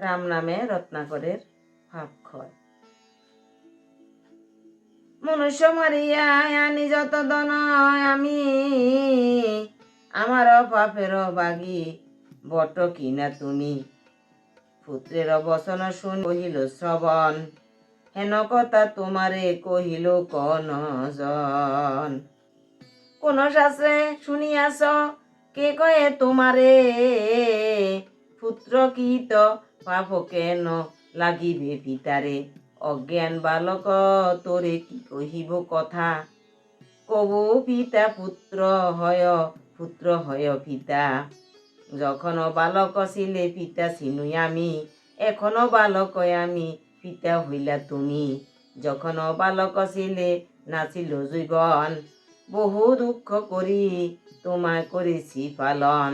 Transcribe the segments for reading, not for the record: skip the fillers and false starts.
রাম নামে রত্নাকরের পাপ ক্ষয়। মনুষ্য মারিয়া আনি যত ধন আমি, আমার পাপের বাগি বট কিনা তুমি। পুত্রের বচন শুন কহিল শ্রবণ, হেন কথা তোমারে কহিল কোন জন। কোন শাস্ত্রে শুনিয়াছ কে কয়ে তোমারে, পুত্র কৃত পাপ কেন লাগিবে পিতারে। অজ্ঞান বালক তোরে কি কহিব কথা, কবু পিতা পুত্র হয়, পুত্র হয় পিতা। যখন বালক ছিলে পিতা ছিনুই আমি, এখনো বালক আমি পিতা হইলা তুমি। যখন বালক ছিলে নাছিল জীবন, বহু দুঃখ করি তোমায় করেছি পালন।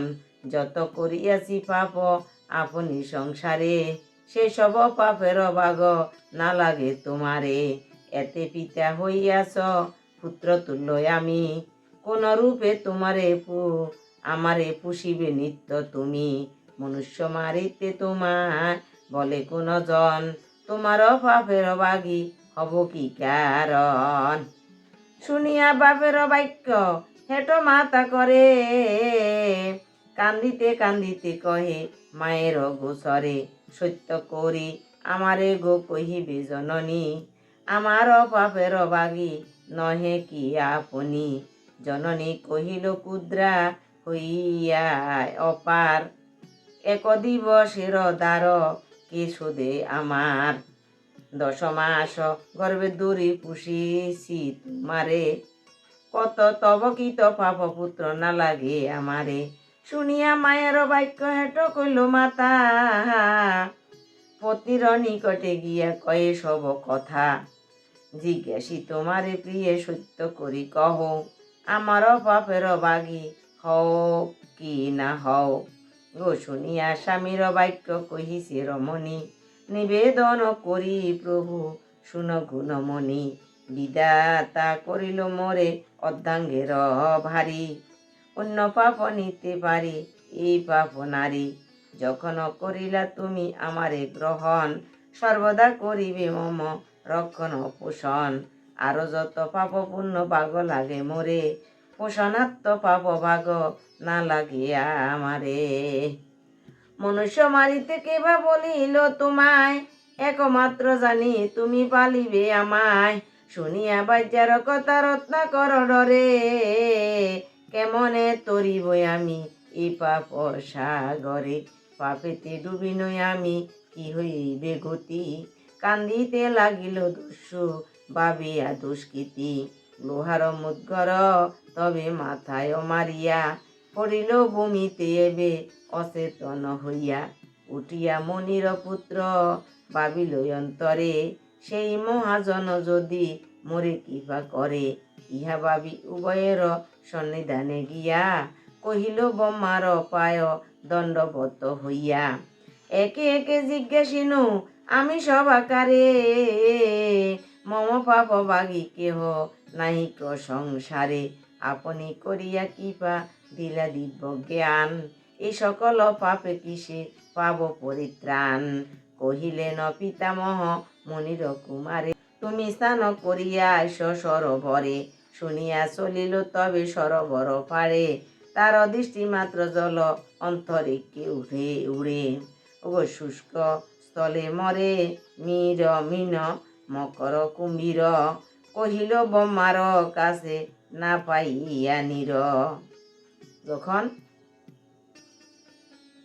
যত করিয়াছি পাপ আপনি সংসারে, সেসব পাপের ভাগ না লাগে তোমারে। এতে পিতা হইয়াছ পুত্র তুল্য আমি, কোন রূপে তোমারে আমারে পুষিবে নিত্য তুমি। মনুষ্য মারিতে তোমার বলে কোন জন, তোমার পাপের বাগি হব কি কারণ। শুনিয়া বাপের বাক্য হেঁটো মাতা করে, কান্দিতে কান্দিতে কহে মায়ের গোসরে। সত্য করি আমারে গো কহিবে জননী, আমার পাপের বাগি নহে কি আপনি। জননী কহিল ক্ষুদ্রা হইয়া অপার, এক দিবসের দ্বার কে শোধে আমার। 10 মাস গর্ভে দূরি পুষিছি তোমারে, কত তব কৃত পাপ পুত্র না লাগে আমারে। শুনিয়া মায়ের বাক্য হেঁট কইল মাতা, পত্নীর নিকটে গিয়া কয়ে সব কথা। জিজ্ঞাসি তোমারে প্রিয়ে সত্য করি কহ, আমার পাপের বাগি হও কি না হও। গো শুনিয়া স্বামীর বাক্য কহিছে রমণী, নিবেদন করি প্রভু শুন গুণমণি। বিধাতা করিল মোরে অর্ধাঙ্গের ভারী, অন্য পাপ নিতে পারি এই পাপ নারী। যখন করিলা তুমি আমারে গ্রহণ, সর্বদা করিবে মম রক্ষণ পোষণ। আরো যত পাপ পুণ্য ভাগ লাগে মোরে, পোষণাত্ম পাপ ভাগ না লাগে আমারে। মনুষ্য মারিতে কেবা বলিল তোমায়, একমাত্র জানি তুমি পালিবে আমায়। শুনিয়া বাজ্যার কথা রত্নাকর ডরে, কেমনে তরিব আমি এই পাপ সাগরে। পাপেতে ডুবি নই আমি কি হইবে গতি, কান্দিতে লাগিল দস্যু ভাবিয়া দুষ্কৃতি। লোহার মুদ্গর তবে মাথায় মারিয়া, পড়িল ভূমিতে এবে অচেতন হইয়া। উঠিয়া মনির পুত্র ভাবিল অন্তরে, সেই মহাজন যদি মোরে কৃপা করে। ইহা ভাবি উভয়ের সন্নিধানে গিয়া, কহিল ব্রহ্মার পায় দণ্ডবত হইয়া। একে একে জিজ্ঞাসিনু আমি সব আকারে, মম পাপ বাগি কেহ নাহিক সংসারে। আপনি করিয়া কৃপা দিলা দিব্য জ্ঞান, এই সকল পাপে কিসে পাব পরিত্রাণ। কহিলেন পিতামহ মনির কুমারে, তুমি স্নান করিয়া আইস সরোবরে। শুনিয়া চলিল তবে সরোবর পারে, তার দৃষ্টি মাত্র জল অন্তরিক্ষে উড়ে উড়ে। ওগো শুষ্ক স্থলে মরে মীর মিন মকর কুম্ভীর, কহিল ব্রহ্মার কাছে না পাইয়া নির। যখন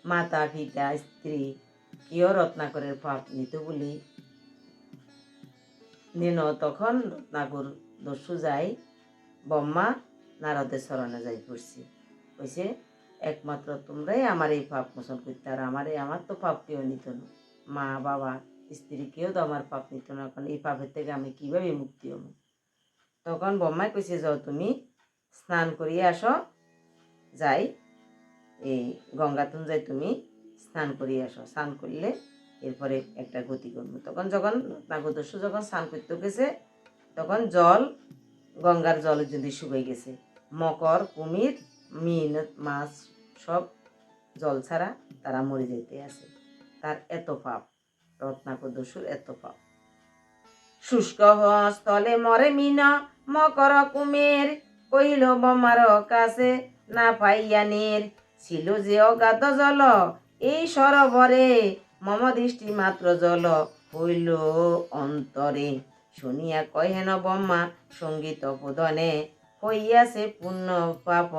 মাতা পিতা স্ত্রী কেউ রত্নাকরের পাপ নিত বলি নিন, তখন রত্নাকর দস্যু যাই ব্রহ্মা নারদের স্মরণে যাই পড়ছি। কইছে একমাত্র তোমরাই আমার এই পাপ মোচন করতে, আর আমার তো পাপ কেউ নিত না, মা বাবা স্ত্রী কেউ তো আমার পাপ নিত না, কারণ এই পাপের থেকে আমি কিভাবে মুক্তি হব। তখন ব্রহ্মাই কইছে যাও তুমি স্নান করিয়ে আসো, যাই এই গঙ্গাতুন যাই তুমি স্নান করিয়ে আসো, স্নান করলে এরপরে একটা গতি করবো। তখন যখন রত্নাকরদস্যু যখন স্নান করতে গেছে, তখন জল গঙ্গার জল যদি শুকিয়ে গেছে, মকর কুমির মিন মাছ সব জল ছাড়া তারা মরে যেতে আছে। তার এত পাপ, রত্নাকর দস্যুর এত পাপ। শুষ্ক স্থলে মরে মিন মকর কুমের, কহিল বম্মার কাছে না পাইয়া নীর, ছিল যে অগাধ জল এই সরোবরে, মম দৃষ্টি মাত্র জল হইল অন্তরে, শুনিয়া কহেন ব্রহ্মা সঙ্গীত পদনে, হইয়াছে পুণ্য পাপ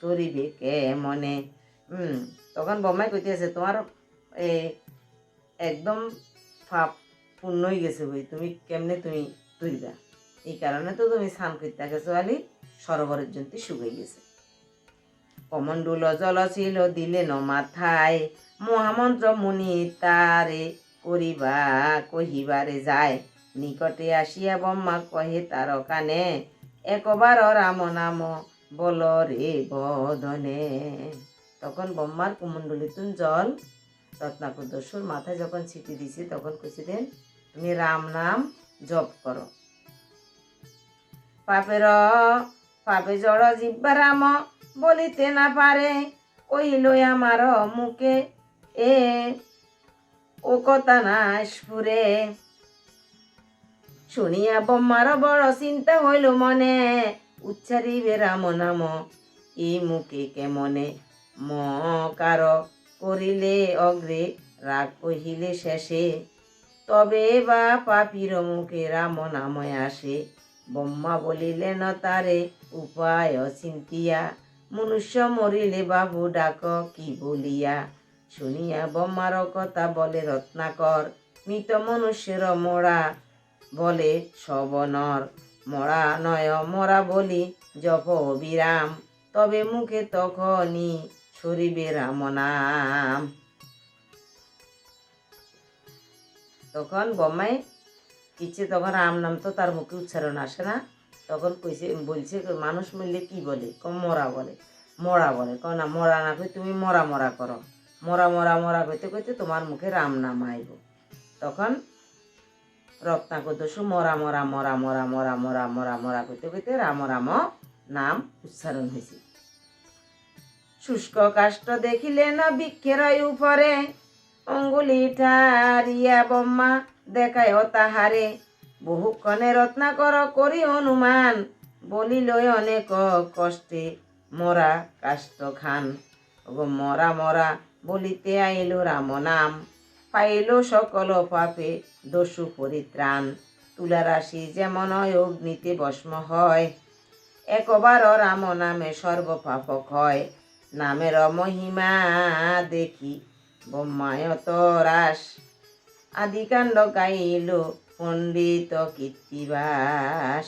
তরিবে কে মনে। তখন ব্রহ্মাই কইতেছে তোমার একদম পাপ পূর্ণ হয়ে গেছে বই, তুমি কেমনে তুমি ধরবা, এই কারণে তো তুমি স্নান করতে গেছো আলি, সরোবরের জন্য শুকাই গেছে। কমণ্ডুল জল ছিল দিলেন মাথায়, মহামন্ত্র মুনি তারে করিবা কহিবারে যায়, নিকটে আসিয়া ব্রহ্মা কহে তার কানে, একবার রাম নাম বল রে বদনে। তখন ব্রহ্মার কুমণ্ডলিতুন জল রত্নাকর দস্যুর মাথায় যখন ছিটি দিছে তখন কইছে দেন তুমি রাম নাম জপ করো। পাপে জড় জিব্বা রাম বলিতে না পারে, কহিল আমার মুখে ও কথা না স্ফুরে। শুনিয়া ব্রহ্মার বড় চিন্তা হইল মনে, উচ্চারিবে রাম নাম এই মুখে কেমনে, মকার করিলে অগ্রে রাগ কহিলে শেষে, তবে বা পাপির মুখে রাম নাময় আসে। ব্রহ্মা বলিলেন তারে উপায় চিন্তিয়া, মনুষ্য মরিলে বাবু ডাক কি বলিয়া। শুনিয়া ব্রহ্মার কথা বলে রত্নাকর, মৃত মনুষ্যের মরা বলে সবনর, মরা নয় মরা বলি জপ বিরাম, তবে মুখে তখনই সরিবে রাম নাম। তখন ব্রহ্মায় ইচ্ছে, তখন রাম নাম তো তার মুখে উচ্চারণ আসে না, তখন বলছে মানুষ মরলে কি বলে, মরা বলে, মরা বলে, না মরা না কই তুমি মরা মরা করো, মরা মরা মরা কইতে কইতে তোমার মুখে রাম নাম আইব। তখন রত্নাকর দস্যু মরা মরা মরা মরা মরা মরা মরা মরা কইতে কইতে রাম রাম নাম উচ্চারণ হয়েছে। শুষ্ক কাষ্ঠ দেখিলেন বৃক্ষের উপরে, অঙ্গুলি ঠারিয়া ব্রহ্মা দেখায় তাহারে, বহুক্ষণে রত্নাকর করি অনুমান, বলিল অনেক কষ্টে মরা কাষ্ঠ খান। মরা মরা বলিতে আইল রাম নাম, পাইল সকল পাপে দস্যু পরিত্রাণ, তুলা রাশি যেমন অগ্নিতে ভস্ম হয়, একবার রাম নামে সর্ব পাপ ক্ষয়। নামের মহিমা দেখি ব্রহ্মায়ত রাস, আদিকাণ্ড গাইল পণ্ডিত কীর্তিবাস।